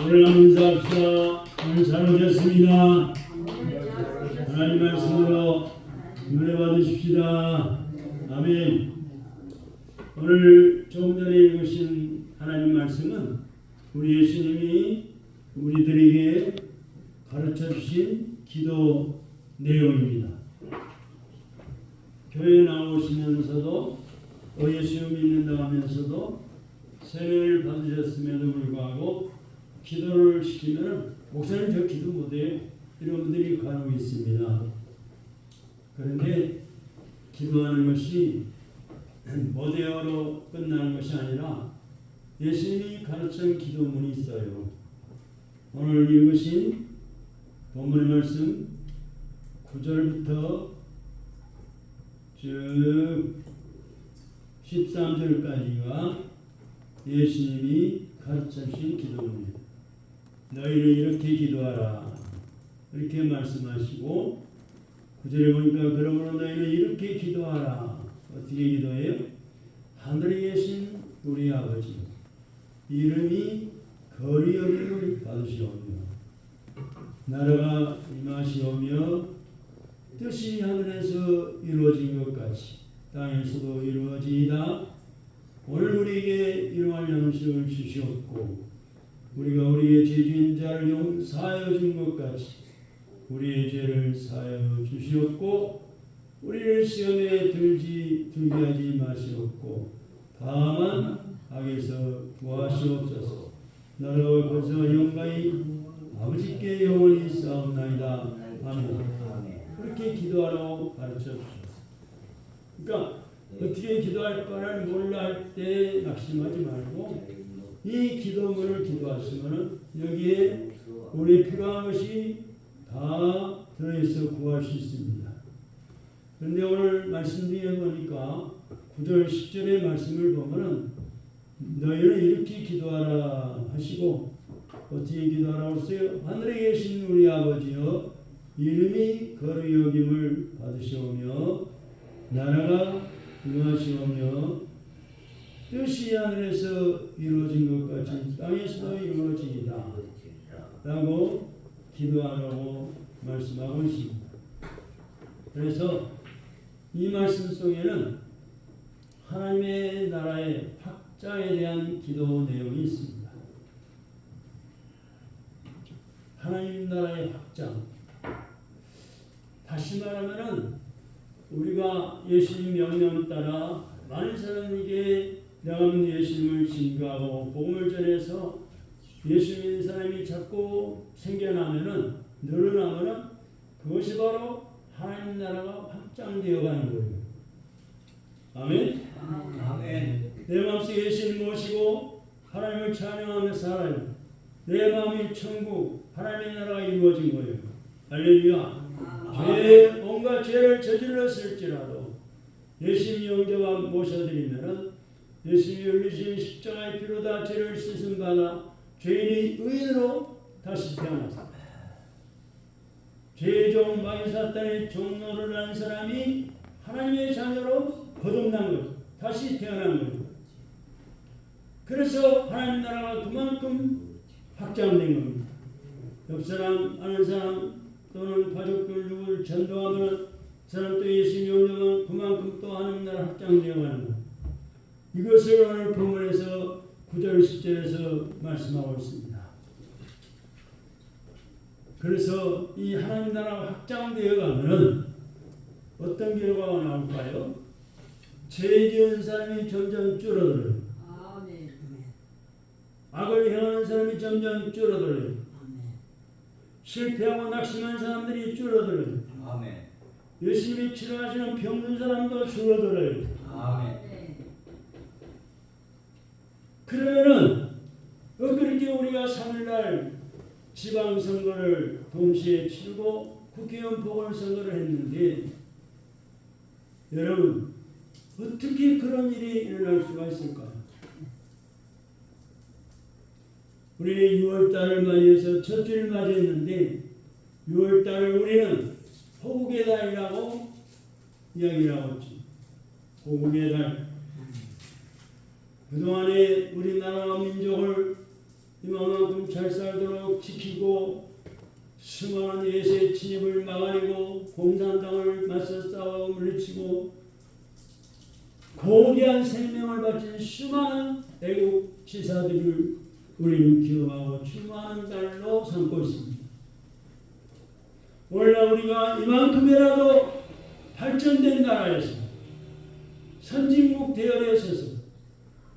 오늘 한번 인사합시다. 오늘 잘 오셨습니다. 하나님 말씀으로 은혜 받으십시다. 아멘. 오늘 조금 전에 읽으신 하나님 말씀은 우리 예수님이 우리들에게 가르쳐 주신 기도 내용입니다. 교회에 나오시면서도 예수 믿는다 하면서도 세례를 받으셨음에도 불구하고 기도를 시키면 목사님 저 기도 못해요. 이런 분들이 간혹 있습니다. 그런데 기도하는 것이 못해요로 끝나는 것이 아니라 예수님이 가르친 기도문이 있어요. 오늘 읽으신 본문의 말씀 9절부터 쭉 13절까지가 예수님이 가르쳐주신 기도문입니다. 너희는 이렇게 기도하라 이렇게 말씀하시고 9절에 보니까 그러므로 너희는 이렇게 기도하라. 어떻게 기도해요? 하늘에 계신 우리 아버지 이름이 거리 여김을 받으시오며 나라가 임하시오며 뜻이 하늘에서 이루어진 것 같이 땅에서도 이루어지이다. 오늘 우리에게 일용할 양식을 주시옵고 우리가 우리의 죄진 자를 용서하여 준 것 같이 우리의 죄를 사하여 주시옵고 우리를 시험에 들게 하지 마시옵고 다만 악에서 구하시옵소서. 나라와 권세와 영광이 아버지께 영원히 있사옵나이다. 아멘. 그렇게 기도하라고 가르쳐 주셨어요. 그러니까 어떻게 기도할 거를 몰라 할 때 낙심하지 말고 이 기도문을 기도하시면 여기에 우리 필요한 것이 다 들어있어 구할 수 있습니다. 그런데 오늘 말씀 중에 보니까 9절 10절의 말씀을 보면은 너희는 이렇게 기도하라 하시고 어떻게 기도하라고 했어요? 하늘에 계신 우리 아버지여 이름이 거룩히 여김을 받으시오며 나라가 임하시오며 뜻이 하늘에서 이루어진 것 같이 땅에서도 이루어지이다 라고 기도하라고 말씀하고 있습니다. 그래서 이 말씀 속에는 하나님의 나라의 확장에 대한 기도 내용이 있습니다. 하나님 나라의 확장. 다시 말하면은 우리가 예수님 명령 따라 많은 사람에게 내가 믿는 예수님을 증거하고 복음을 전해서 예수 믿는 사람이 자꾸 생겨나면은 늘어나면은 그것이 바로 하나님 나라가 확장되어 가는 거예요. 아멘. 아멘. 내 마음속에 예수님 모시고 하나님을 찬양하며 살아요. 내 마음이 천국 하나님의 나라가 이루어진 거예요. 할렐루야. 죄 온갖 죄를 저질렀을지라도 예수님 영접하 모셔드리면은 예수님이 흘리신 십자가의 피로 다 죄를 씻음 받아 죄인이 의인으로 다시 태어났습니다. 죄의 종 마귀 사탄의 종노를 한 사람이 하나님의 자녀로 거듭난 것, 다시 태어난 것. 그래서 하나님 나라가 그만큼 확장된 겁니다. 옆 사람, 아는 사람 또는 가족들 누구를 전도하면 사람 또 예수님 영접하면 그만큼 또 하나님 나라 확장되어 가는 것. 이것을 오늘 본문에서 9절 10절에서 말씀하고 있습니다. 그래서 이 하나님 나라가 확장되어 가면은 어떤 결과가 나올까요? 죄 지은 사람이 점점 줄어들어요. 아멘. 악을 행하는 사람이 점점 줄어들어요. 아멘. 실패하고 낙심한 사람들이 줄어들어요. 아멘. 열심히 치료하시는 병든 사람도 줄어들어요. 아멘. 그러면은 그렇게 우리가 3일날 지방선거를 동시에 치르고 국회의원 보궐선거를 했는데 여러분 어떻게 그런 일이 일어날 수가 있을까요? 우리 6월달을 맞이해서 첫 주를 맞이했는데 6월달을 우리는 호국의 달이라고 이야기를 하고 있죠. 호국의 달. 그동안에 우리나라와 민족을 이만큼 잘 살도록 지키고 수많은 외세 침입을 막아내고 공산당을 맞서 싸워 물리치고 고귀한 생명을 바친 수많은 애국 지사들을 우리는 기억하고 추모하는 달로 삼고 있습니다. 오늘날 우리가 이만큼이라도 발전된 나라에서 선진국 대열에 서서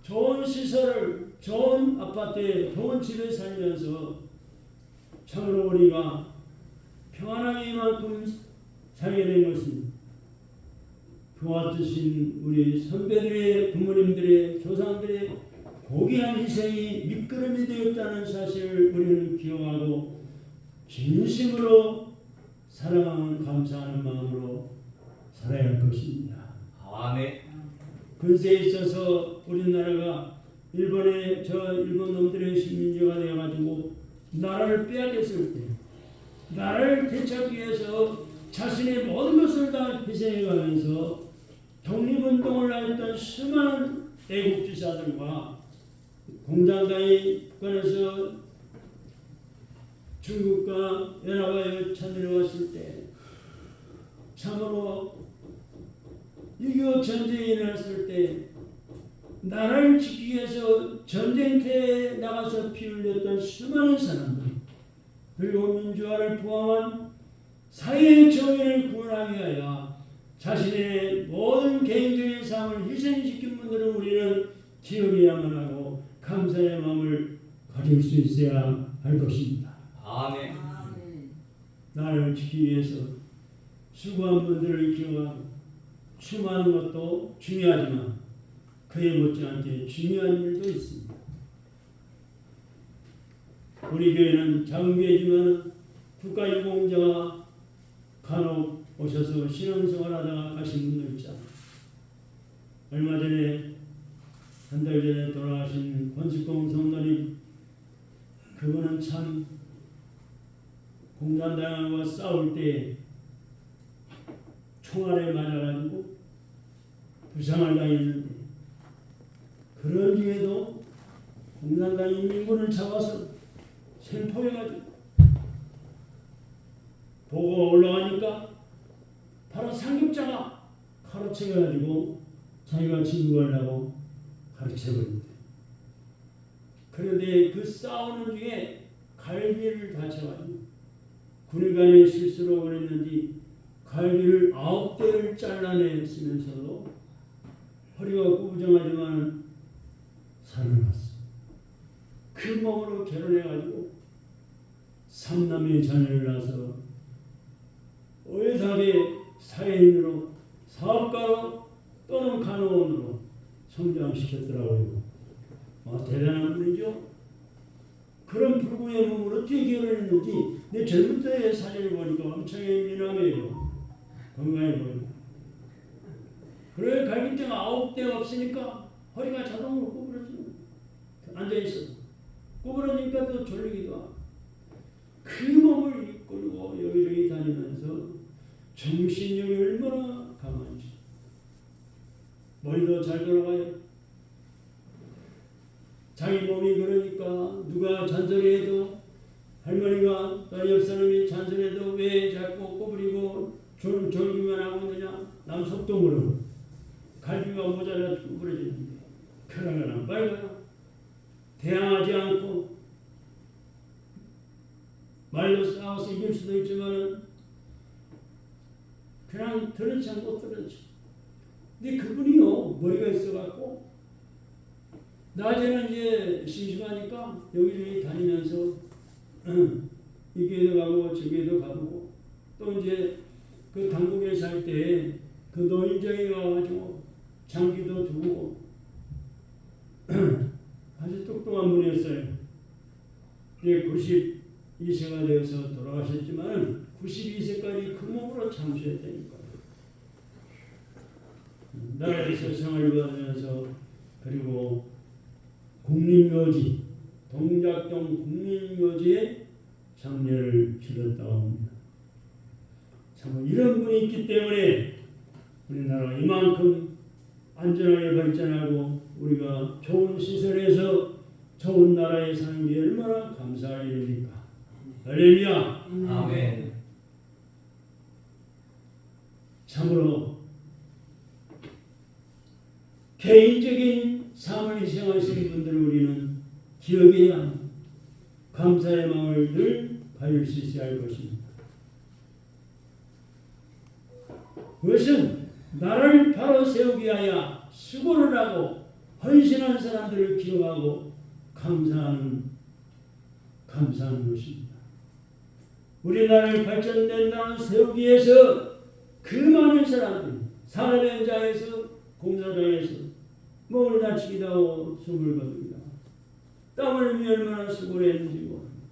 좋은 시설을 좋은 아파트에 좋은 집에 살면서 참으로 우리가 평안하게 이만큼 살게 된 것은 그와 뜻인 우리 선배들의 부모님들의 조상들의 고귀한 희생이 밑거름이 되었다는 사실을 우리는 기억하고 진심으로 사랑하는 감사하는 마음으로 살아야 할 것입니다. 아멘. 근세에 있어서 우리나라가 일본 놈들의 식민지가 되어가지고 나라를 빼앗겼을 때 나라를 되찾기 위해서 자신의 모든 것을 다 희생해가면서 독립운동을 하였던 수많은 애국지사들과 공산당이 꺼내서 중국과 연합하여 쳐들어왔을 때 참으로 6.25 전쟁이 일어났을 때 나라를 지키기 위해서 전쟁터에 나가서 피 흘렸던 수많은 사람들 그리고 민주화를 포함한 사회의 정의를 구원하기 위하여 자신의 모든 개인적인 삶을 희생시킨 분들은 우리는 기억해야만 하고 감사의 마음을 가질 수 있어야 할 것입니다. 아멘. 나라를 지키기 위해서 수고한 분들을 기억하고 추모하는 것도 중요하지만 그에 못지않게 중요한 일도 있습니다. 우리 교회는 작은 교회지만 국가유공자가 간혹 오셔서 신앙생활하다가 가신 분들 있잖아요. 얼마 전에 한 달 전에 돌아가신 권숙공 성도님 그분은 참 공산당과 싸울 때 총알에 맞아가지고 부상을 당했는데 그런 중에도 공산당 인민군을 잡아서 생포해가지고 보고가 올라가니까 바로 상급자가 가로채가지고 자기가 진국하려고 가르쳐버린다. 그런데 그 싸우는 중에 갈비를 다쳐가지고 군의관의 실수로 그랬는지 갈비를 9대를 잘라냈으면서도 허리가 구부정하지만 살아났어. 그 몸으로 결혼해가지고 3남의 자녀를 낳아서 어엿하게 사회인으로 사업가로 또는 간호원으로 성장시켰더라고요. 대단한 분이죠. 그런 불구의 몸을 어떻게 결혼했는지 내 젊은 때의 사진을 보니까 엄청나게 미남해요. 건강해 보이고. 그래 갈비뼈가 9대가 없으니까 허리가 자동으로 구부러지는 앉아있어. 구부러지니까 또 졸리기도 하고. 그 몸을 이끌고 여기저기 다니면서 정신력이 얼마나 강한지. 머리도 잘 돌아가요. 자기 몸이 그러니까 누가 잔소리해도 할머니가 또는 옆사람이 잔소리해도 왜 자꾸 구부리고 졸기만 하고 있느냐. 남 속도 모르고 갈비가 모자라 구부러지는데 그러거나 말거나 대항하지 않고 말로 싸워서 이길 수도 있지만 그냥 들었지 않고 들었지. 근데 그분이요 머리가 있어갖고 낮에는 이제 심심하니까 여기저기 다니면서 이 교회도 가고 저 교회도 가보고 또 이제 그 당국에 살 때 그 노인정에 와가지고 장기도 두고 아주 똑똑한 분이었어요. 이제 92세가 되어서 돌아가셨지만 92세까지 그 몸으로 참수했다니까. 나라에서 생활을 받으면서 그리고 국립묘지 동작동 국립묘지에 장례를 치렀다고 합니다. 참 이런 분이 있기 때문에 우리나라가 이만큼 안전하게 발전하고 우리가 좋은 시설에서 좋은 나라에 사는 게 얼마나 감사할 일입니까? 할렐루야. 아멘. 참으로 개인적인 삶을 희생하신 분들을 우리는 기억해야 감사의 마음을 늘 가질 수 있어야 할 것입니다. 그것은 나를 바로 세우기 위하여 수고를 하고 헌신한 사람들을 기억하고 감사하는 것입니다. 우리나라를 발전된 나라를 세우기 위해서 그 많은 사람들이 산업 현장에서 공사장에서 몸을 다치기도 하고 숨을 거두기도 하고 땀을 흘리며 얼마나 수고를 했는지 모릅니다.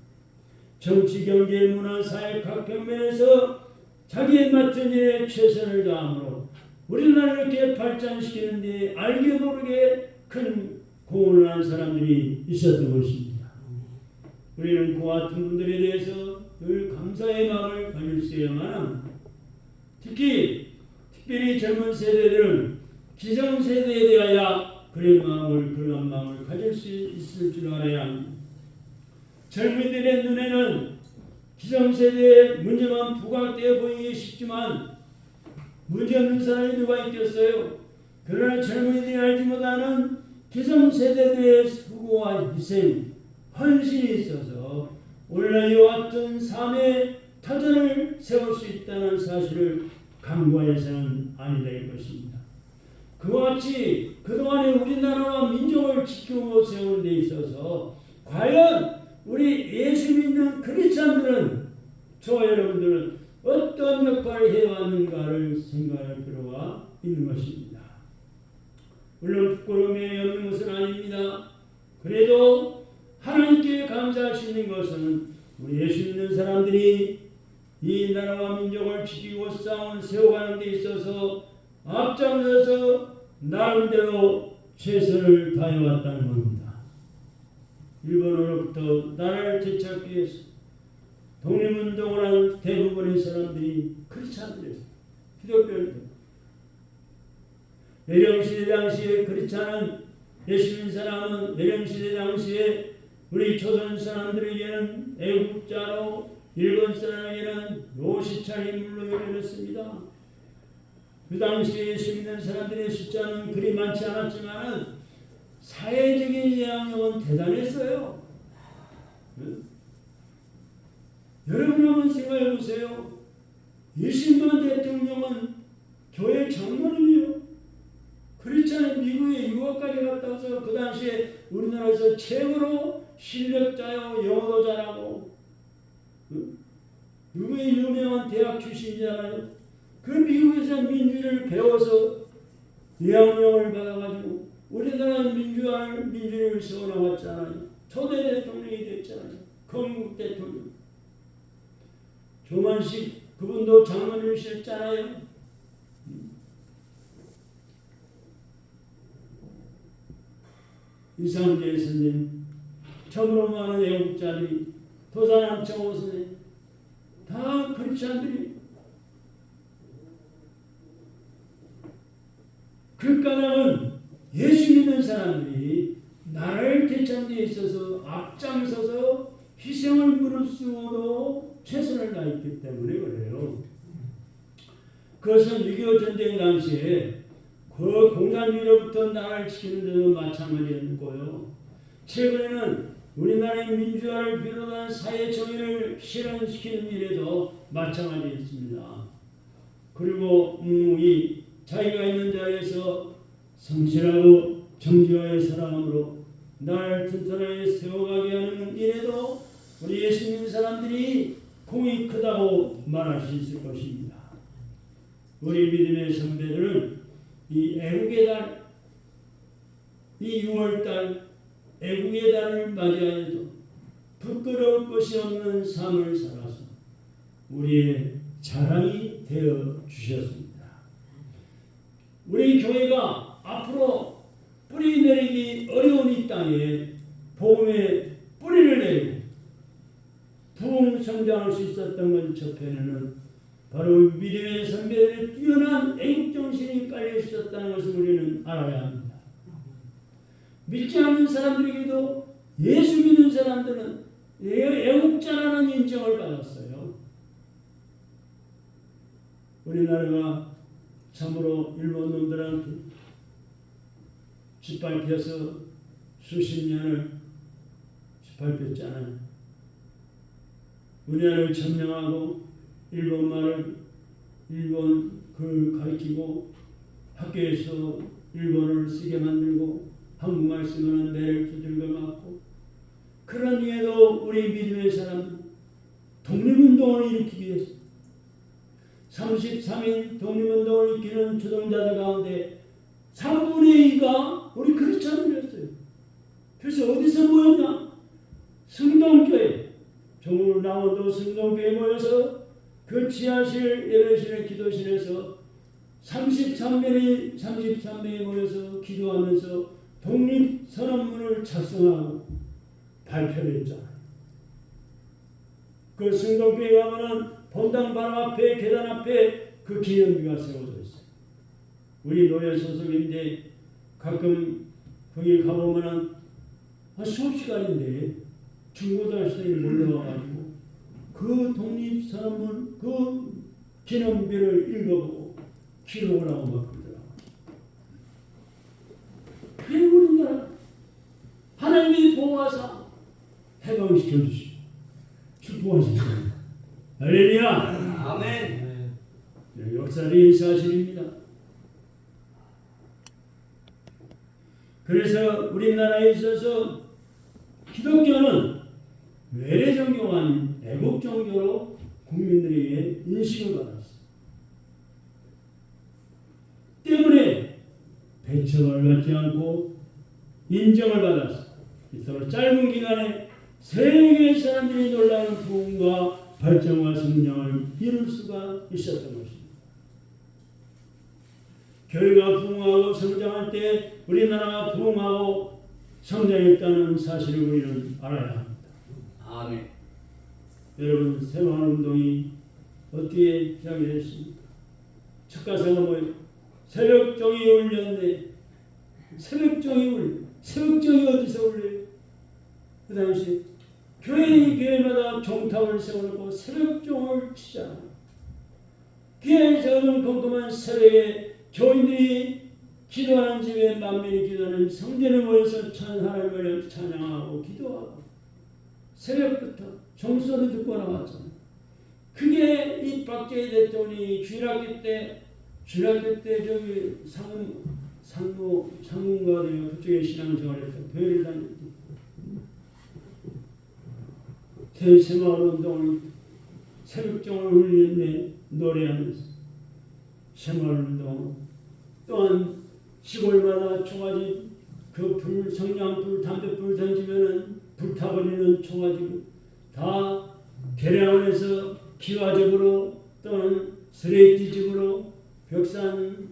정치, 경제, 문화, 사회 각 평면에서 자기에 맡은 일에 최선을 다함으로 우리나라를 이렇게 발전시키는 데 알게 모르게 큰 공헌을 한 사람들이 있었던 것입니다. 우리는 그와 같은 분들에 대해서 늘 감사의 마음을 가질 수 있어야만 합니다. 특별히 젊은 세대들은 기성세대에 대하여 그런 마음을 가질 수 있을 줄 알아야 합니다. 젊은이들의 눈에는 기성세대의 문제만 부각되어 보이기 쉽지만 문제없는 사람이 누가 있겠어요? 그러나 젊은이들이 알지 못하는 기성세대들의 수고와 희생, 헌신이 있어서 오늘날 이와 같은 삶의 터전을 세울 수 있다는 사실을 간과해서는 아니 될 것입니다. 그와 같이 그동안에 우리나라와 민족을 지키고 세우는 데 있어서 과연 우리 예수 믿는 크리스찬들은 저와 여러분들은 어떤 역할을 해왔는가를 생각할 필요가 있는 것입니다. 물론 부끄러움이 없는 것은 아닙니다. 그래도 하나님께 감사할 수 있는 것은 우리 예수 믿는 사람들이 이 나라와 민족을 지키고 싸움을 세워가는 데 있어서 앞장서서 나름대로 최선을 다해왔다는 겁니다. 일본으로부터 나라를 되찾기 위해서 독립운동을 한 대부분의 사람들이 크리스찬들이었어요. 기독교인들. 내령시대 당시에 크리스찬은 예수 믿는 사람은 내령시대 당시에 우리 조선 사람들에게는 애국자로 일본 사람에게는 노시찰 인물로 여겨졌습니다. 그 당시에 예수 믿는 사람들의 숫자는 그리 많지 않았지만 사회적인 영향력은 대단했어요. 여러분 한번 생각해 보세요. 이승만 대통령은 교회 장로님이요. 크리스찬은 미국에 유학까지 갔다 와서 그 당시에 우리나라에서 최고로 실력자요, 영어도 잘하고 미국의 유명한 대학 출신이잖아요. 그 미국에서 민주를 배워서 예학명을 받아가지고 우리나라 민주를 세워나갔잖아요. 초대 대통령이 됐잖아요. 건국 대통령. 조만식 그분도 장로님이셨잖아요. 이상재 선생님, 처음으로 많은 애국자들이 도산암청 선생님, 다 크리스찬들이 그 까닭은 예수 믿는 사람들이 나라를 되찾는 데 있어서 앞장서서 희생을 무릅쓰고도 최선을 다했기 때문에 그래요. 그것은 6.25 전쟁 당시에 그 공산주의로부터 나라를 지키는 데도 마찬가지였고요. 최근에는 우리나라의 민주화를 비롯한 사회 정의를 실현시키는 일에도 마찬가지였습니다. 그리고 이 자기가 있는 자리에서 성실하고 정직하게 살아감으로 나라를 튼튼하게 세워가게 하는 일에도 우리 예수 믿는 사람들이 공이 크다고 말할 수 있을 것입니다. 우리 믿음의 선배들은 이 애국의 달, 이 6월달 애국의 달을 맞이하여도 부끄러울 것이 없는 삶을 살아서 우리의 자랑이 되어 주셨습니다. 우리 교회가 앞으로 뿌리 내리기 어려운 이 땅에 복음의 뿌리를 내리고 부흥 성장할 수 있었던 것 저편에는 바로 믿음의 선배들의 뛰어난 애국정신이 깔려 있었다는 것을 우리는 알아야 합니다. 믿지 않는 사람들에게도 예수 믿는 사람들은 애국자라는 인정을 받았어요. 우리나라가 참으로 일본 놈들한테 짓밟혀서 수십 년을 짓밟혔잖아요. 우리나라를 점령하고 일본 가르치고 학교에서 일본어를 쓰게 만들고 한국말 쓰면 매를 두들겨 맞고, 그런 이에도 우리 믿음의 사람 독립운동을 일으키기 위해서 33인 독립운동을 일으키는 주동자들 가운데 3분의 2가 우리 크리스찬이었어요. 그래서 어디서 모였냐? 성동교회, 종로 남원도 성동교회 모여서 그 지하실 예배실의 기도실에서 33명이 모여서 기도하면서 독립선언문을 작성하고 발표를 했잖아요. 그 성동교회 가면은 본당 바로 앞에 계단 앞에 그 기념비가 세워져 있어요. 우리 노예 소속인데 가끔 거기 가보면은 한 수업 시간인데 중고등학생이 몰려와가지고 그 독립선언문 그 기념비를 읽어보고 기록을 하고 막 그러더라고요. 그래 우리나라 하나님이 보호하사 해방시켜 주시고 축복하시고 할렐루야. 아멘. 역사적인 사실입니다. 그래서 우리나라에 있어서 기독교는 외래 종교가 아닌 애국 종교로 국민들에게 인식을 받았어요. 때문에 배척을 받지 않고 인정을 받았어요. 서로 짧은 기간에 세계의 사람들이 놀라운 부흥과 발전과 성장을 이룰 수가 있었던 것입니다. 교회가 부흥하고 성장할 때 우리나라가 부흥하고 성장했다는 사실을 우리는 알아야 합니다. 아멘. 여러분, 새마을운동이 어떻게 시작이 됐습니까? 첫 가사가 뭐예요? 새벽종이 울렸네. 새벽종이 어디서 울려요? 그 당시 교회마다 종탑을 세워놓고 새벽종을 치잖아요. 귀에 적은 컴컴한 새벽에 교인들이 기도하는 집에 만민이 기도하는 성전에 모여서 하나님을 찬양하고 기도하고 새벽부터 종소리 듣고 나왔잖아요. 그게 이 박정희 대통령이 주일학교 때 저기 상무가 되어 그쪽에 신앙생활에서 교회를 다녔대. 새마을운동을 새벽종을 울리는데 노래하면서 새마을운동 또한 시골마다 총아지 그 성냥불 담뱃불 던지면은 불타버리는 총아지 다 개량을 해서 기와집으로 또는 스레이트집으로 벽산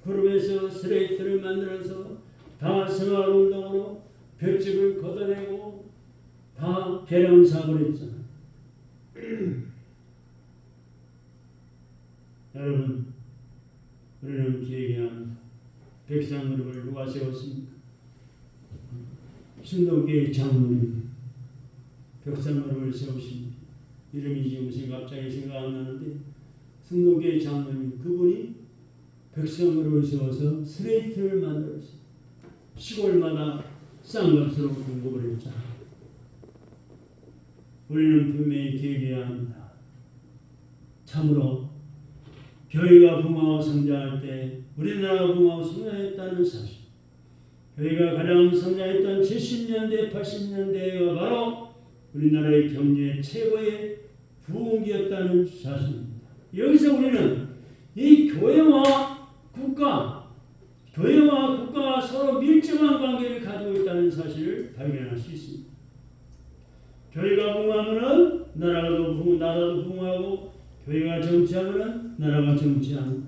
그룹에서 스레이트를 만들어서 다 새마을운동으로 벽집을 걷어내고 다 개량 사고를 했잖아요. 여러분, 우리는 기억해야 합니다. 벽산 그룹을 누가 세웠습니까? 신동교의 장로님 벽산 그룹을 세우신 이름이 지금 갑자기 생각 안 나는데 신동교의 장로님 그분이 벽산 그룹을 세워서 스레이트를 만들었어요. 시골마다 싼 값으로 공급을 했잖아요. 우리는 분명히 기억해야 합니다. 참으로 교회가 부흥하고 성장할 때 우리나라가 부흥하고 성장했다는 사실, 교회가 가장 성장했던 70년대, 80년대가 바로 우리나라의 경제 최고의 부흥기였다는 사실입니다. 여기서 우리는 이 교회와 국가가 서로 밀접한 관계를 가지고 있다는 사실을 발견할 수 있습니다. 교회가 부흥하면은 나라도 부흥하고, 교회가 정치하면은 나라가 정치하고.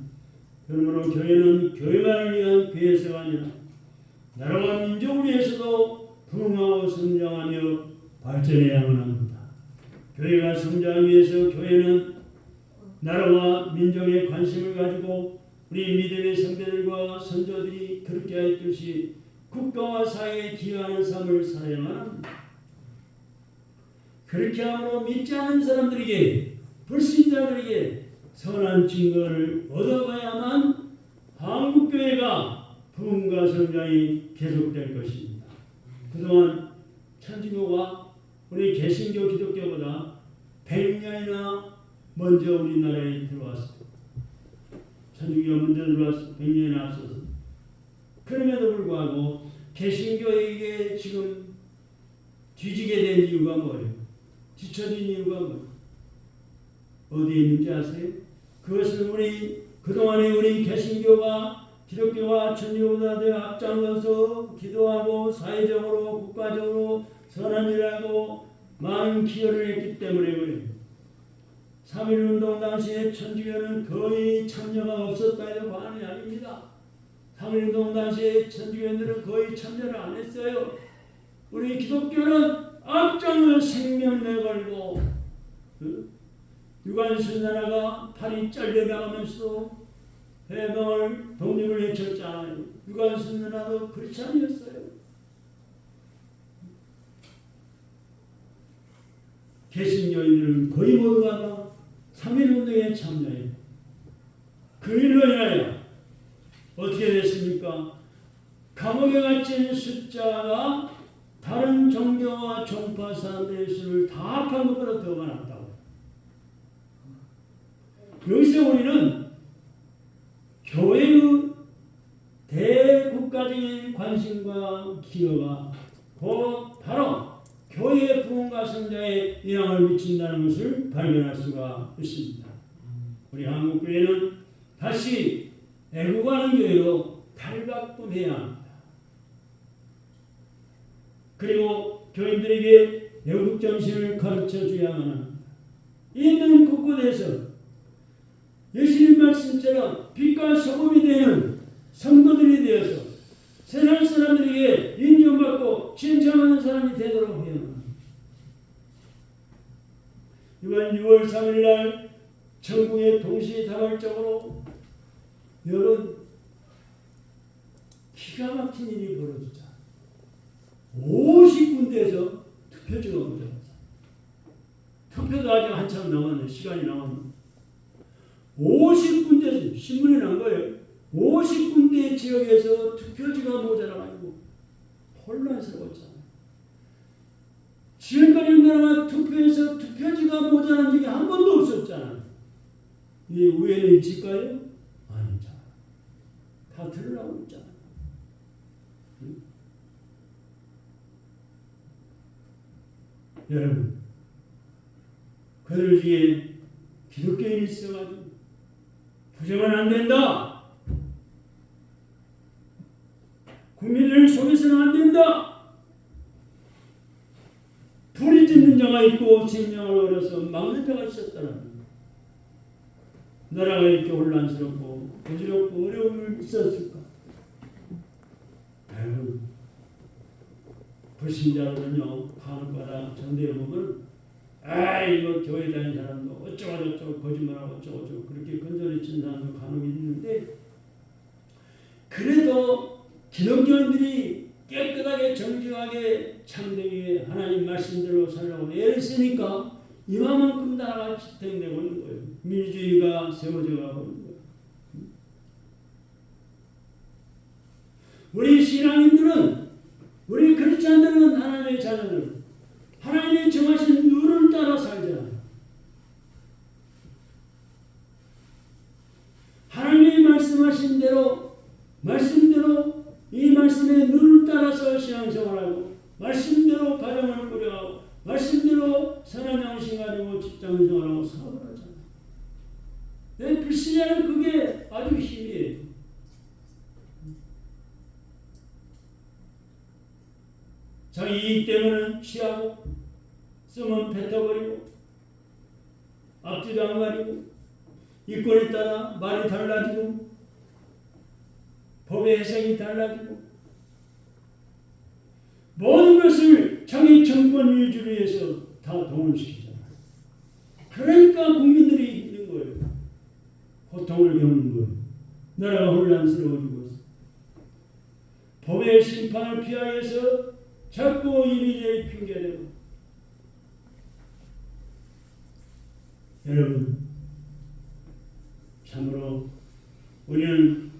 그러므로 교회는 교회만을 위한 교회세가 아니라 나라와 민족을 위해서도 부흥하고 성장하며 발전해야만 합니다. 교회가 성장하기 위해서 교회는 나라와 민족에 관심을 가지고 우리 믿음의 선배들과 선조들이 그렇게 했듯이 국가와 사회에 기여하는 삶을 살아야만 합니다. 그렇게 함으로 믿지 않는 사람들에게, 불신자들에게 선한 증거를 얻어가야만 한국교회가 부흥과 성장이 계속될 것입니다. 그동안 천주교가 우리 개신교 기독교보다 100년이나 먼저 우리나라에 들어왔습니다. 천주교가 먼저 들어와서 100년이나 앞서서. 그럼에도 불구하고 개신교에게 지금 뒤지게 된 이유가 뭐예요? 뒤처진 이유가 뭐예요? 어디에 있는지 아세요? 그것은 그동안에 우리 개신교가 기독교와 천주교보다 앞장서서 기도하고 사회적으로 국가적으로 선한 일을 하고 많은 기여를 했기 때문에 그래요. 3.1운동 당시에 천주교는 거의 참여가 없었다 해도 과언이 아닙니다. 3.1운동 당시에 천주교인들은 거의 참여를 안 했어요. 우리 기독교는 앞장을 생명 내걸고 유관순 나라가 팔이 잘려나가면서도 해방을 독립을 외쳤잖아요. 유관순 나라도 그렇지 아니었어요. 개신교인들은 거의 모두가 3.1운동에 참여해요. 그 일로 인하여 어떻게 됐습니까? 감옥에 갇힌 숫자가 다른 종교와 종파 사람들의 수를 다 합한 것보다 더 많았다고. 여기서 우리는 교회의 대국가적인 관심과 기여가 바로 교회의 부흥과 성장에 영향을 미친다는 것을 발견할 수가 있습니다. 우리 한국교회는 다시 애국하는 교회로 탈바꿈해야 합니다. 그리고 교인들에게 애국 정신을 가르쳐 줘야만 합니다. 있는 곳곳에서 예수님 말씀처럼 빛과 소금이 되는 성도들이 되어서 세상 사람들에게 인정받고 칭찬하는 사람이 되도록 해야 합니다. 이번 6월 3일 날 전국에 동시다발적으로 여러 기가 막힌 일이 벌어지자 50군데에서 투표지가 묻어갔어요. 투표도 아직 한참 남았네. 시간이 남았네. 50군데에서 신문에 난 거예요. 50군데 지역에서 투표지가 모자라가지고 혼란스러웠잖아요. 지금까지 우리나라가 투표에서 투표지가 모자란 적이 한 번도 없었잖아요. 이게 우연의 일치일까요? 아니잖아요. 다 들으라고 있잖아요. 여러분, 그들 중에 기독교인이 있어가지고 부정은 안 된다. 국민을 속여서는 안 된다. 불이 짓는 자가 있고 생명을 얻어서 막는 자가 있었다는 거예요. 나라가 이렇게 혼란스럽고 부질없고 어려움을 있었을까? 여러분, 불신자들은요, 간혹가다 전대에 보면 이거 교회 다니는 사람도 어쩌고저쩌고 거짓말하고 어쩌고저쩌고 그렇게 건전히 친 사람도 간혹 있는데, 그래도 기독교인들이 깨끗하게 정직하게 참되게 하나님 말씀대로 살라고 애쓰니까 이만큼 나라가 지탱되고 있는 거예요. 민주주의가 세워져 가고 있는 거예요. 우리 신앙인들은, 우리 크리스찬들은 하나님의 자녀들, 하나님이 정하신 룰을 따라 살잖아요. 하나님이 말씀하신 대로, 말씀대로 이 말씀의 룰을 따라서 신앙생활하고, 말씀대로 가정을 꾸려가고, 말씀대로 선한 양심 가지고 직장생활하고 사업을 하잖아요. 내 불신자는 그게 아주 힘이에요. 자기 이익 때문에 취하고, 쓰면 뱉어버리고, 앞뒤도 안 가리고, 이권에 따라 말이 달라지고, 법의 해석이 달라지고, 모든 것을 자기 정권 위주로 해서 다 동원시키잖아요. 그러니까 국민들이 힘든 거예요. 고통을 겪는 거예요. 나라가 혼란스러워지고 있어요. 법의 심판을 피하기 위해서 자꾸 이리저리 핑계대고. 여러분, 참으로 우리는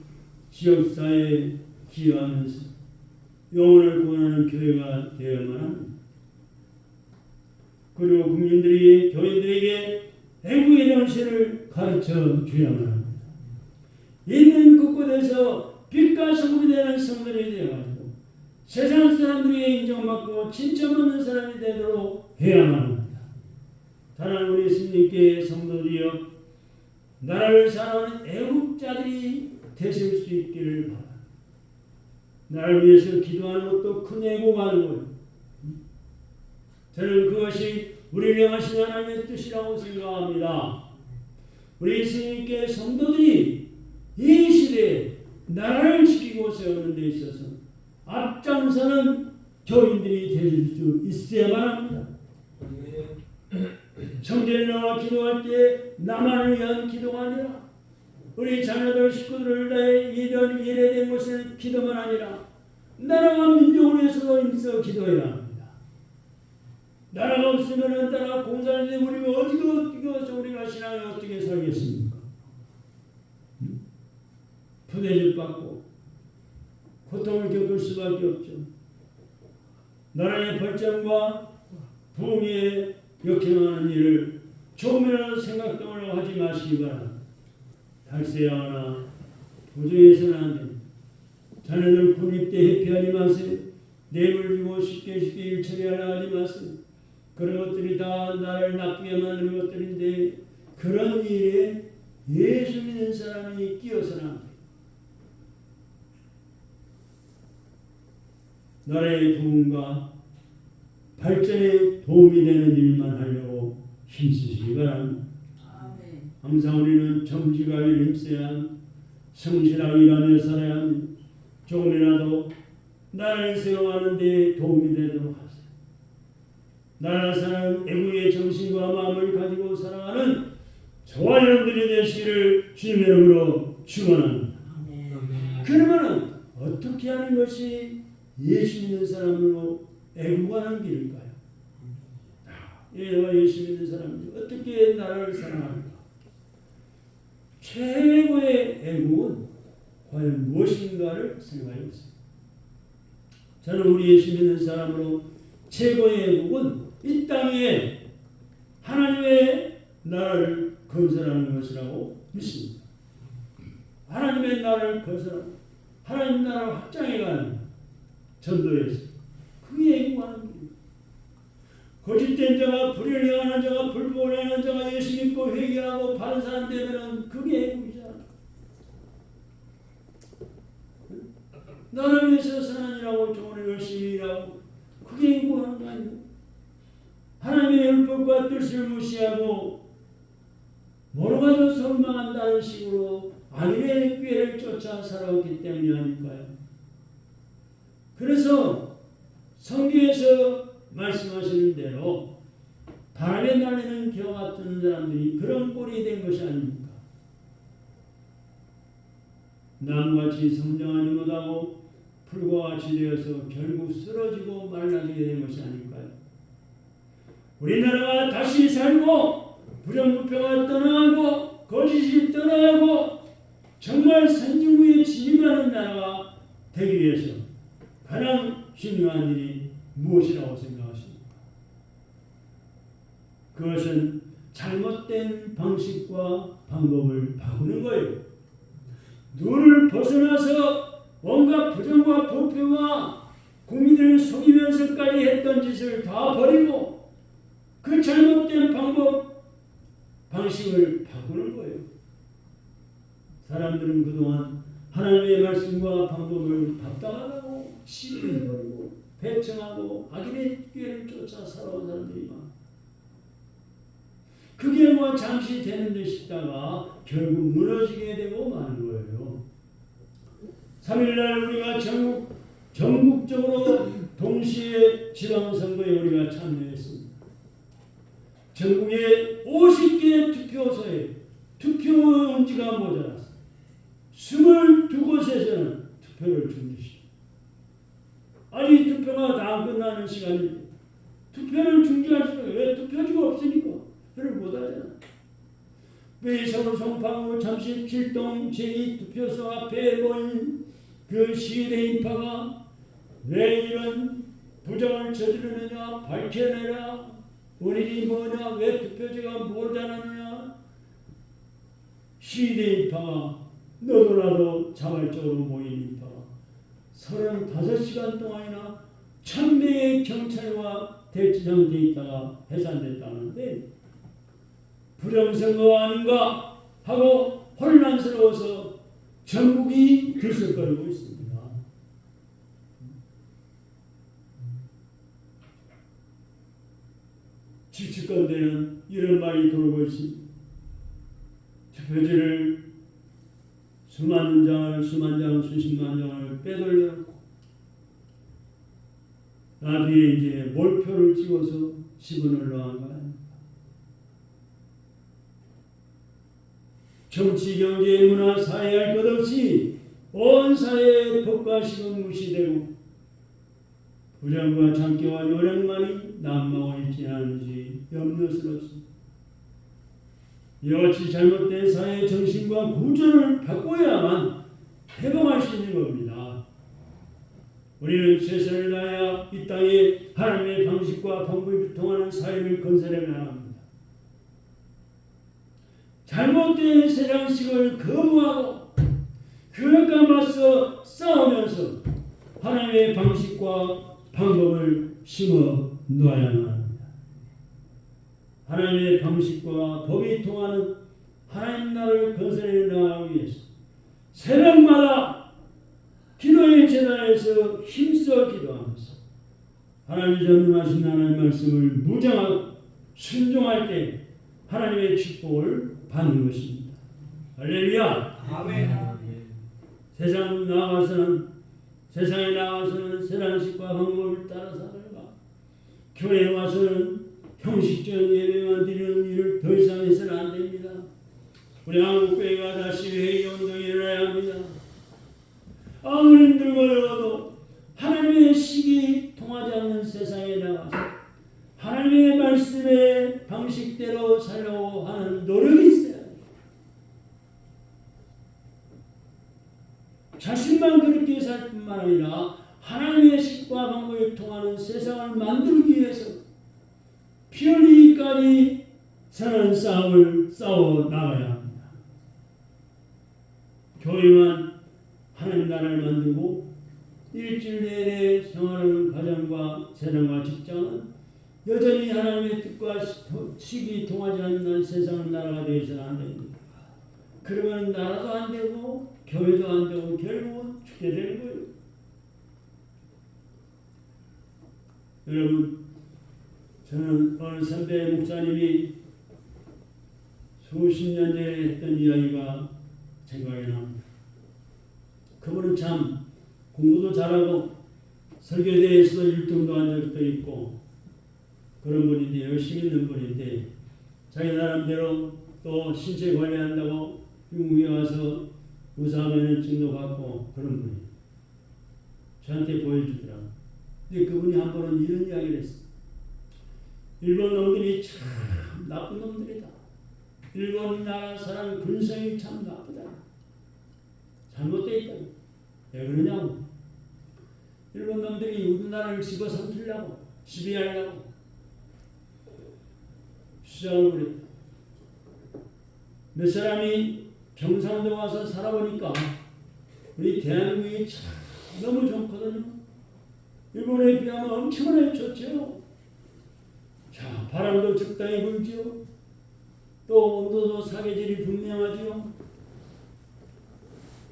지역사회에 기여하면서 영혼을 구원하는 교회가 되어야만 합니다. 그리고 국민들이 교인들에게 애국의 정신을 가르쳐 주야만 합니다. 있는 곳곳에서 빛과 소금이 되는 성도들이 되어가지고 세상 사람들에게 인정받고 칭찬받는 사람이 되도록 해야만 합니다. 다른 우리 예수님께 성도들이여 나라를 사랑하는 애국자들이 되실 수 있기를 바랍니다. 나를 위해서 기도하는 것도 큰 애국하는 거예요. 저는 그것이 우리를 향하신 하나님의 뜻이라고 생각합니다. 우리 예수님께 성도들이 이 시대에 나라를 지키고 세우는 데 있어서 앞장서는 교인들이 되실 수 있어야만 합니다. 성전에 나와 기도할 때 나만을 위한 기도가 아니라 우리 자녀들 식구들을 위해 이런 일에 된 것은 기도만 아니라 나라와 민족을 위해서도 힘써 기도해야 합니다. 나라가 없으면 나라 공산인데 우리가 어디가 우리가 신앙을 어떻게 살겠습니까? 푸대접 받고 고통을 겪을 수밖에 없죠. 나라의 발전과 부흥에 역행하는 일을 조금이라도 생각도 하지 마시기 바랍니다. 달세하거나 부정해서는 안 됩니다. 자녀들 군입 때 회피하지 마세요. 뇌물 주고 쉽게 일 처리하려 하지 마세요. 그런 것들이 다 나를 나쁘게 만드는 것들인데 그런 일에 예수 믿는 사람이 끼어서는 안 돼요. 나라의 부흥과 발전에 도움이 되는 일만 하려고 힘쓰시기 바랍니다. 항상 우리는 정직하게 힘써야 합니다. 성실하게 일하며 살아야 합니다. 조금이라도 나라를 세워가는 데 도움이 되도록 하세요. 나라 사랑 애국의 정신과 마음을 가지고 살아가는 저와 여러분들이 되시기를 주님의 이름으로 축원합니다. 그러면 어떻게 하는 것이 예수 믿는 사람으로 애국하는 길일까요? 예수 믿는 사람들이 어떻게 나라를 사랑합니까? 최고의 애국은 과연 무엇인가를 생각해 보세요. 저는 우리 예수 믿는 사람으로 최고의 애국은 이 땅에 하나님의 나라를 건설하는 것이라고 믿습니다. 하나님의 나라를 건설하고 하나님 나라를 확장해가는 전도에서 그게 애국하는 길입니다. 거짓된 자가 불의를 행하는 자가 불법을 행하는 자가 예수 믿고 회개하고 바른 사람 되면 그게 애국이잖아. 나를 위해서 사는 일하고 종을 열심히 일하고 그게 애국하는 거 아니에요. 하나님의 율법과 뜻을 무시하고 모르가도 선망한다는 식으로 악인의 꾀를 쫓아 살아왔기 때문이 아닐까요? 그래서 성경에서 말씀하시는 대로 바람에 날리는 겨 같은 사람들이 그런 꼴이 된 것이 아닙니까? 나무같이 성장하지 못하고 풀과 같이 되어서 결국 쓰러지고 말라지게 된 것이 아닐까요? 우리나라가 다시 살고 부정부패가 떠나가고 거짓이 떠나가고 정말 선진국에 진입하는 나라가 되기 위해서 가장 중요한 일이 무엇이라고 생각하십니까? 그것은 잘못된 방식과 방법을 바꾸는 거예요. 눈을 벗어나서 온갖 부정과 부패와 국민들을 속이면서까지 했던 짓을 다 버리고 그 잘못된 방법, 방식을 바꾸는 거예요. 사람들은 그동안 하나님의 말씀과 방법을 답답하다고 시비해버리고 배척하고 악인의 꾀를 쫓아 살아온 사람들이 많아요. 그게 뭐 잠시 되는 듯 싶다가 결국 무너지게 되고 마는 거예요. 3일날 우리가 전국적으로 동시에 지방선거에 우리가 참여했습니다. 전국의 50개 투표소에 투표용지가 모자랐습니다. 22곳에서는 투표를 중지시켰습니다. 아직 투표가 다 안 끝나는 시간인데 투표를 중지할 수가 왜 투표지가 없으니까 표를 못하잖아. 왜 서울 송파구 잠실 길동 제2투표소 앞에 모인 그 시위대 인파가 왜 이런 부정을 저지르느냐 밝혀내라. 원인이 뭐냐, 왜 투표지가 모자라느냐. 시위대 인파가 너도나도 자발적으로 모인 인파가 35시간 동안이나 1000명의 경찰과 대치장돼 있다가 해산됐다는데 부정선거 아닌가 하고 혼란스러워서 전국이 들썩거리고 있습니다. 집집건대는 이런 말이 돌고 있습니다. 투표지를 수만 장, 수십만 장을 빼돌려놓고 나중에 이제 몰표를 찍어서 집어넣으러 간 거야. 정치, 경제, 문화, 사회 할 것 없이 온 사회의 법과 시은 무시되고 부정과 장기와 요령만이 남망을 일진하는지 염려스럽습니다. 이같이 잘못된 사회의 정신과 구조를 바꿔야만 해방할 수 있는 겁니다. 우리는 최선을 다하여 이 땅에 하나님의 방식과 방법이 유통하는 사회를 건설해야 합니다. 잘못된 세상식을 거부하고 그것과 맞서 싸우면서 하나님의 방식과 방법을 심어 놓아야만 합니다. 하나님의 방식과 법이 통하는 하나님 나라를 건설해 나가기 위해서 새벽마다 기도의 재단에서 힘써 기도하면서 하나님이 전능하신 하나님의 말씀을 무장하고 순종할 때 하나님의 축복을 받는 것입니다. 할렐루야. 아멘. 세상에 나가서는 세상식과 방법을 따라 살아가 교회에 와서는 형식적인 예배만 드리는 일을 더 이상 해서는 안 됩니다. 우리 한국교회가 다시 회의 운동이 일어나야 합니다. 아무리 늙어도 하나님의 식이 통하지 않는 세상에 나가서 하나님의 말씀의 방식대로 살려고 하는 노력이 있어야 합니다. 자신만 그렇게 살 뿐만 아니라 하나님의 식과 방법에 통하는 세상을 만들기 위해서 피 흘리기까지 사는 싸움을 싸워 나가야 합니다. 교회만 하나님 나라를 만들고 일주일 내내 생활하는 가정과 세상과 직장은 여전히 하나님의 뜻과 식이 통하지 않는 세상 나라가 되어서는 안 됩니다. 그러면 나라도 안 되고 교회도 안 되고 결국은 죽게 되는 거예요. 여러분, 저는 어느 선배 목사님이 수십 년 전에 했던 이야기가 생각이 납니다. 그분은 참 공부도 잘하고 설교대회에서도 1등도 한 적도 있고 그런 분인데 열심히 있는 분인데 자기 나름대로 또 신체 관리한다고 미국에 와서 의사면허증도 받고 그런 분이 저한테 보여주더라고요. 근데 그분이 한 번은 이런 이야기를 했어요. 일본 놈들이 참 나쁜 놈들이다. 일본 나라 사람 근성이 참 나쁘다. 잘못되어 있다. 왜 그러냐고. 일본 놈들이 우리나라를 집어삼키려고 지배하려고 주장을 그랬다. 몇 사람이 경상도 와서 살아보니까 우리 대한민국이 참 너무 좋거든요. 일본에 비하면 엄청나게 좋죠. 자, 바람도 적당히 불지요. 또 온도도 사계절이 분명하지요.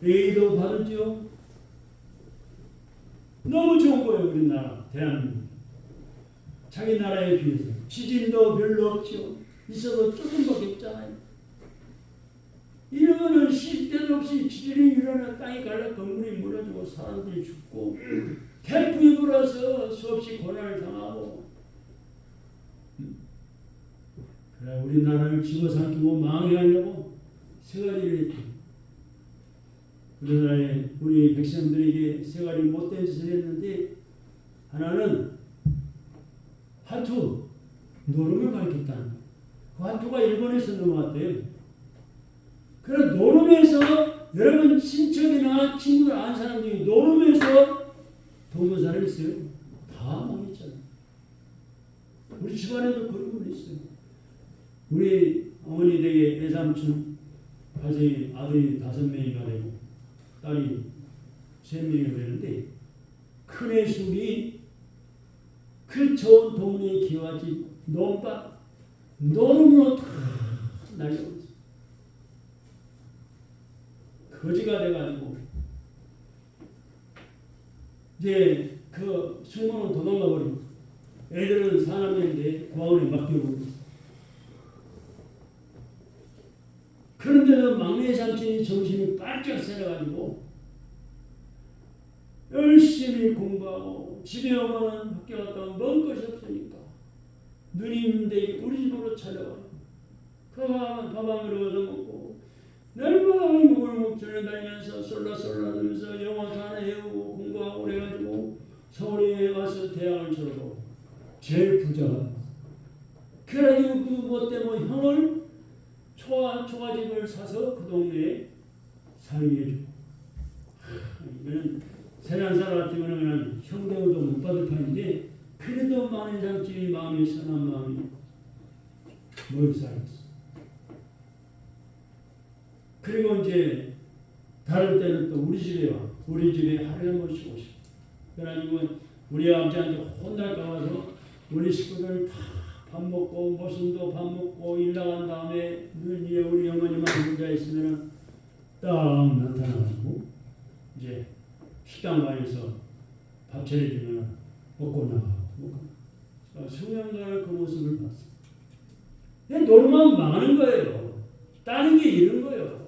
레이도 바르지요. 너무 좋은 거예요, 우리나라 대한민국. 자기 나라에 비해서 지진도 별로 없지요. 있어도 조금밖에 없잖아요. 이러면은 시스템 없이 지진이 일어나 땅이 갈라 건물이 무너지고 사람들이 죽고 태풍이 불어서 수없이 고난을 당하고 그래 우리나라를 집어삼키고 망해하려고 세가지를 했죠. 우리나라의 우리 백성들에게 세가지 못된 짓을 했는데 하나는 화투, 노름을 가르쳤다는 거예요. 그 화투가 일본에서 넘어왔대요. 그래서 노름에서 여러분 친척이나 친구들 아는 사람들이 노름에서 돈 번 사람이 있어요. 다 망했잖아요. 우리 집안에도 그런 분 있어요. 우리 어머니 댁에 외삼촌 가정에 아들이 5명이나 되고 딸이 3명이나 되는데 큰애 숙이 그 좋은 동네에 기와집 논밭 노름으로 다 날려버렸어요. 거지가 돼가지고 이제 그 숙모는 도망가 버리고 애들은 사남매인데 고아원에 맡겨버리고 그런데도 막내 삼촌이 정신이 바짝 새려가지고 열심히 공부하고 집에 오면 학교 갔다 오면 먹을 것이 없으니까 눈이 있는데 우리 집으로 찾아와요. 그 밥방으로 얻어먹고 날마다 목을 다니면서 솔라솔라하면서 영어도 하나 외우고 공부하고 그래가지고 서울에 와서 대학을 졸업하고 제일 부자가 그래가지고 그것 때문에 형을 초가집을 사서 그 동네에 살게 해주고 이거는 세상사람 같으면 그냥 형대우도 못 받을 판인데 그래도 많은 장집이 마음이 선한 마음이 뭘 살았어. 그리고 이제 다른 때는 또 우리 집에 와. 우리 집에 하루에 한 번씩 오시고 그래가지고 우리 아버지한테 혼날까 봐서 우리 식구들 다 밥 먹고 모순도 밥 먹고 일 나간 다음에 눈 위에 우리 어머니만 혼자 있으면 딱 나타나가지고 이제 식당방에서 밥 차려주면 먹고 나가고 수년간을 그 모습을 봤어요. 그냥 노름하면 망하는 거예요. 다른 게 이런 거예요.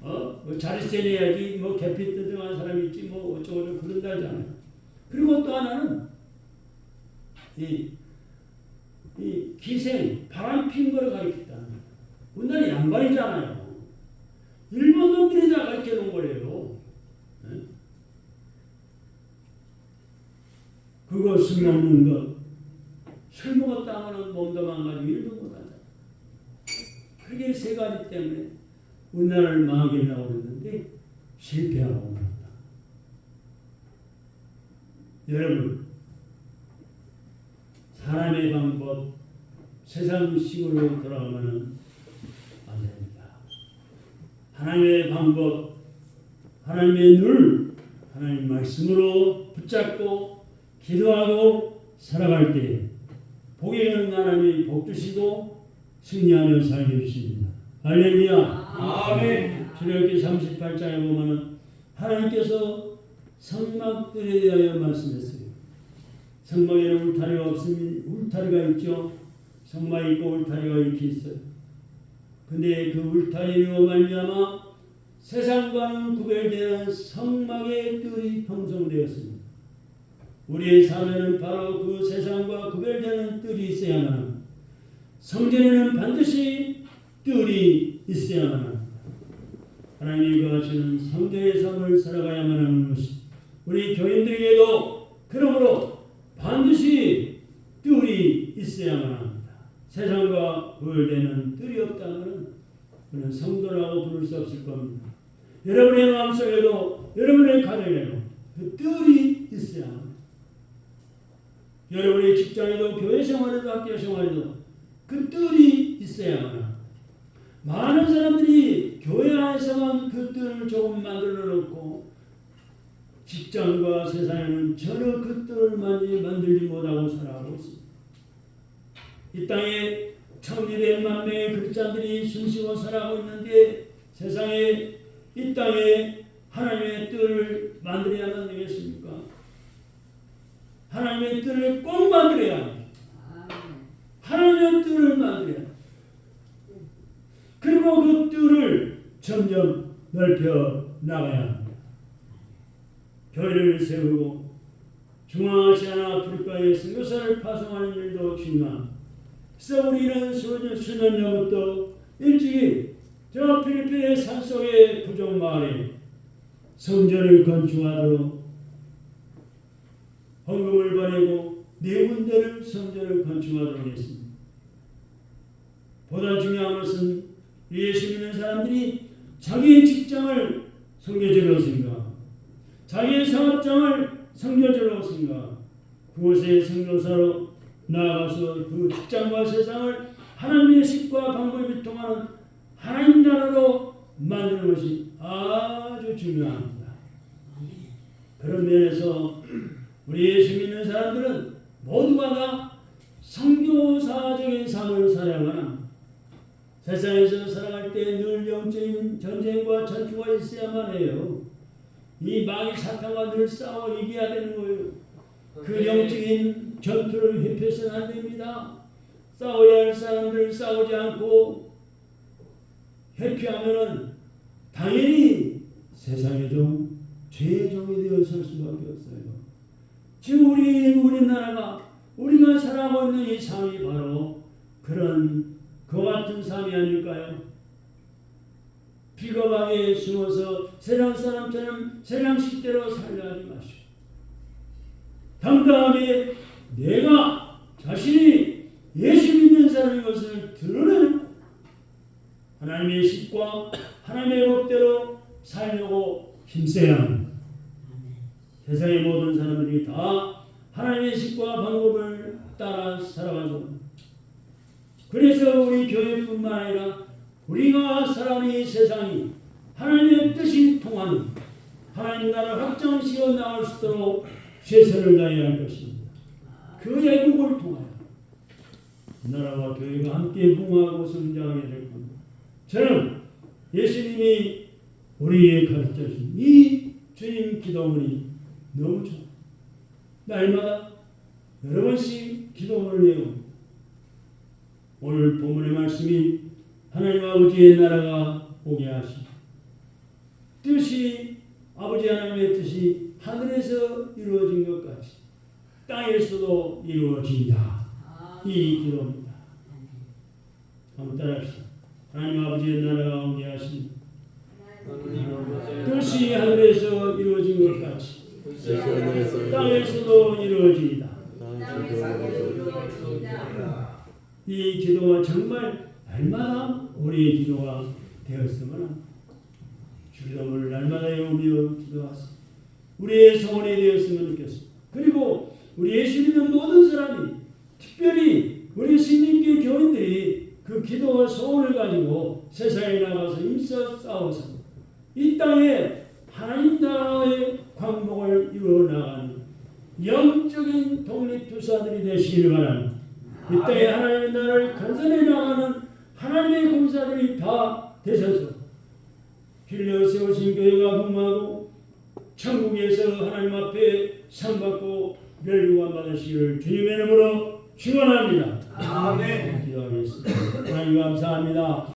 뭐 자리세 내야지 뭐 계피 뜯어간 사람이 있지 뭐 어쩌고저쩌고 그런다잖아요. 그리고 또 하나는 이 기생 바람 핀 거를 가르쳤다. 우리나라 양반이잖아요. 일본 놈들이 다 가르쳐 놓은 거래요. 네? 그거 술 먹는 것, 술 먹었다 하면 몸도 망가지고 일도 못하잖아. 그게 세 가지 때문에 우리나라를 망하려고 그랬는데 실패하고 말았다. 여러분, 사람의 방법, 세상식으로 돌아가면 안 됩니다. 하나님의 방법, 하나님의 눈, 하나님 말씀으로 붙잡고 기도하고 살아갈 때 복이 있는 하나님이 복 주시고 승리하며 살게 해주십니다. 할렐루야. 아멘. 출애굽기 38장에 보면은 하나님께서 성막들에 대하여 말씀했어요. 성막에는 울타리가 없으면 울타리가 있죠. 성막이 있고 울타리가 이렇게 있어요. 근데 그 울타리로 말미암아 세상과는 구별되는 성막의 뜰이 형성되었습니다. 우리의 삶에는 바로 그 세상과 구별되는 뜰이 있어야만 합니다. 성전에는 반드시 뜰이 있어야만 합니다. 하나님이 거하시는 성전의 삶을 살아가야만 하는 것이 우리 교인들에게도 그러므로 반드시 뜰이 있어야만 합니다. 세상과 구별되는 뜰이 없다면 그는 성도라고 부를 수 없을 겁니다. 여러분의 마음속에도 여러분의 가정에도 그 뜰이 있어야 합니다. 여러분의 직장에도 교회 생활에도 학교 생활에도 그 뜰이 있어야만 합니다. 많은 사람들이 교회 안에서만 그 뜰을 조금 만들어 놓고 직장과 세상에는 전혀 그 뜰을 만들지 못하고 살아가고 있습니다. 이 땅에 천일의 만명의 그리스도인들이 숨쉬고 살아가고 있는데 세상에 이 땅에 하나님의 뜰을 만들어야만 되겠습니까? 하나님의 뜰을 꼭 만들어야 합니다. 하나님의 뜰을 만들어야 합니다. 그리고 그 뜰을 점점 넓혀 나가야 합니다. 교회를 세우고 중앙아시아나 아프리카의 선교사를 파송하는 일도 중요합니다. 그래서 우리는 수년 전부터 일찍이 저 필리핀의 산속의 부족 마을에 성전을 건축하도록 헌금을 보내고 4군데를 성전을 건축하도록 했습니다. 보다 중요한 것은 예수 믿는 사람들이 자기의 직장을 선교지로 쓴가, 자기의 사업장을 선교지로 쓴가, 그곳에 선교사로 나아가서 그 직장과 세상을 하나님의 식과 방법이 통하는 하나님 나라로 만드는 것이 아주 중요합니다. 그런 면에서 우리 예수 믿는 사람들은 모두가 다 선교사적인 삶을 살아가는, 세상에서 살아갈 때 늘 영적인 전쟁과 전투가 있어야만 해요. 이 마귀 사탄과 늘 싸워 이겨야 되는 거예요. 그 영적인 전투를 회피해서는 안 됩니다. 싸워야 할 사람들 싸우지 않고 회피하면은 당연히 세상의 종, 죄의 종이 되어 설 수밖에 없어요. 지금 우리나라가 우리가 살아가고 있는 이 삶이 바로 그런 그와 같은 삶이 아닐까요? 비겁하게 숨어서 세상 사람처럼 세상식대로 살려 하지 마시고, 당당하게 내가 자신이 예수 믿는 사람인 것을 드러내는 하나님의 식과 하나님의 법대로 살려고 힘써야 합니다. 세상의 모든 사람들이 다 하나님의 식과 방법을 따라 살아가고, 그래서 우리 교회뿐만 아니라 우리가 살아가는 이 세상이 하나님의 뜻이 통하는 하나님 나라를 확장시켜 나갈 수 있도록 최선을 다해야 할 것입니다. 그 애국을 통하여 나라와 교회가 함께 부흥하고 성장하게 될 겁니다. 저는 예수님이 우리에게 가르쳐주신 이 주님 기도문이 너무 좋아요. 날마다 여러 번씩 기도문을 외웁니다. 오늘 본문의 말씀이 하나님 아버지의 나라가 오게 하시고, 뜻이 아버지 하나님의 뜻이 하늘에서 이루어진 것 같이 땅에서도 이루어진다. 이 기도입니다. 한번 따라합시다. 하나님 아버지의 나라가 오게 하시니 뜻이 하늘에서 이루어진 것 같이 땅에서도 이루어지이다. 이 기도가 정말 날마다 우리의 기도가 되었으면 합니다. 주기도문을 날마다 외우며 기도하세요. 우리의 소원이 되었으면 좋겠습니다. 그리고 우리 예수 믿는 모든 사람이, 특별히 우리 신림교회 교인들이 그 기도와 소원을 가지고 세상에 나가서 힘써 싸워서 이 땅에 하나님 나라의 광복을 이루어 나가는 영적인 독립투사들이 되시길 바랍니다. 이 땅에 하나님의 나라를 건설해 나가는 하나님의 공사들이 다 되셔서 빌려 세우신 교회가 흥하고 천국에서 하나님 앞에 상 받고 멸류관 받으시기를 주님의 이름으로 축원합니다. 아멘. 기도하겠습니다. 하나님 감사합니다.